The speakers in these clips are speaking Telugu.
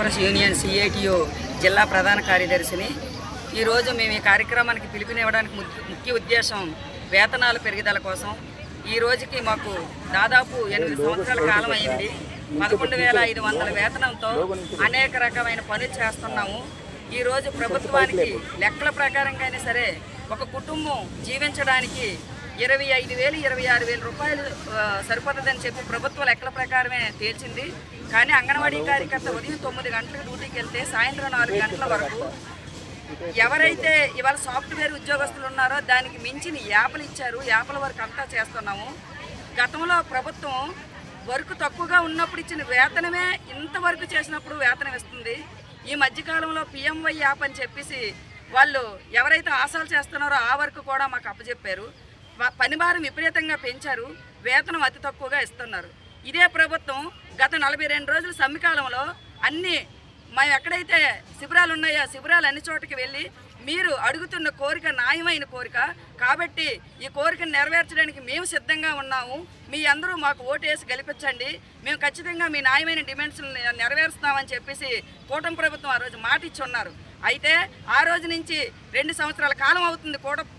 వర్కర్స్ యూనియన్ సిఐటియు జిల్లా ప్రధాన కార్యదర్శిని. ఈరోజు మేము ఈ కార్యక్రమానికి పిలుపునివ్వడానికి ముఖ్య ఉద్దేశం వేతనాల పెరుగుదల కోసం. ఈ రోజుకి మాకు దాదాపు 8 సంవత్సరాల కాలం అయింది. 11,500 వేతనంతో అనేక రకమైన పనులు చేస్తున్నాము. ఈరోజు ప్రభుత్వానికి లెక్కల ప్రకారంగానే సరే ఒక కుటుంబం జీవించడానికి 25,000 26,000 రూపాయలు సరిపోతుందని చెప్పి ప్రభుత్వ లెక్కల ప్రకారమే తేల్చింది. కానీ అంగన్వాడీ కార్యకర్త ఉదయం 9 గంటలకు డ్యూటీకి వెళ్తే సాయంత్రం 4 గంటల వరకు ఎవరైతే ఇవాళ సాఫ్ట్వేర్ ఉద్యోగస్తులు ఉన్నారో దానికి మించిన యాపలు ఇచ్చారు. యాపల వరకు అంతా చేస్తున్నాము. గతంలో ప్రభుత్వం వర్క్ తక్కువగా ఉన్నప్పుడు ఇచ్చిన వేతనమే ఇంతవరకు చేసినప్పుడు వేతనం ఇస్తుంది. ఈ మధ్యకాలంలో పిఎంవై యాప్ అని చెప్పేసి వాళ్ళు ఎవరైతే ఆశలు చేస్తున్నారో ఆ వర్క్ కూడా మాకు అప్పచెప్పారు. పనిభారం విపరీతంగా పెంచారు. వేతనం అతి తక్కువగా ఇస్తున్నారు. ఇదే ప్రభుత్వం గత 42 రోజుల సమ్మెకాలంలో అన్ని మేము ఎక్కడైతే శిబిరాలు ఉన్నాయో శిబిరాలు అన్ని చోటకి వెళ్ళి మీరు అడుగుతున్న కోరిక న్యాయమైన కోరిక కాబట్టి ఈ కోరికను నెరవేర్చడానికి మేము సిద్ధంగా ఉన్నాము. మీ అందరూ మాకు ఓటేసి గెలిపించండి. మేము ఖచ్చితంగా మీ న్యాయమైన డిమాండ్స్ని నెరవేరుస్తామని చెప్పేసి కూటమి ప్రభుత్వం ఆ రోజు మాట ఇచ్చి ఉన్నారు. అయితే ఆ రోజు నుంచి 2 సంవత్సరాల కాలం అవుతుంది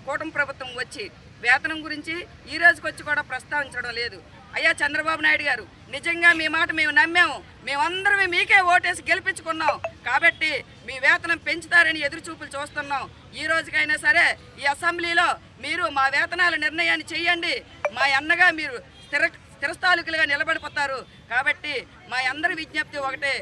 కూటమి ప్రభుత్వం వచ్చి వేతనం గురించి ఈ రోజుకి వచ్చి కూడా ప్రస్తావించడం లేదు. అయ్యా చంద్రబాబు నాయుడు గారు, నిజంగా మీ మాట మేము నమ్మాము. మేమందరం మీకే ఓటేసి గెలిపించుకున్నాం కాబట్టి మీ వేతనం పెంచుతారని ఎదురుచూపులు చూస్తున్నాం. ఈ రోజుకైనా సరే ఈ అసెంబ్లీలో మీరు మా వేతనాల నిర్ణయాన్ని చేయండి. మా అన్నగా మీరు స్థిరస్థానికులుగా నిలబడిపోతారు. కాబట్టి మా అందరి విజ్ఞప్తి ఒకటే,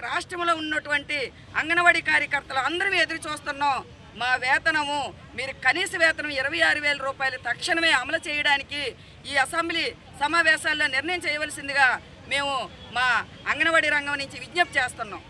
రాష్ట్రంలో ఉన్నటువంటి అంగన్వాడీ కార్యకర్తలు అందరం ఎదురు చూస్తున్నాం. మా వేతనము మీరు కనీస వేతనం 26,000 రూపాయలు తక్షణమే అమలు చేయడానికి ఈ అసెంబ్లీ సమావేశాల్లో నిర్ణయం చేయవలసిందిగా మేము మా అంగన్వాడీ రంగం నుంచి విజ్ఞప్తి చేస్తున్నాం.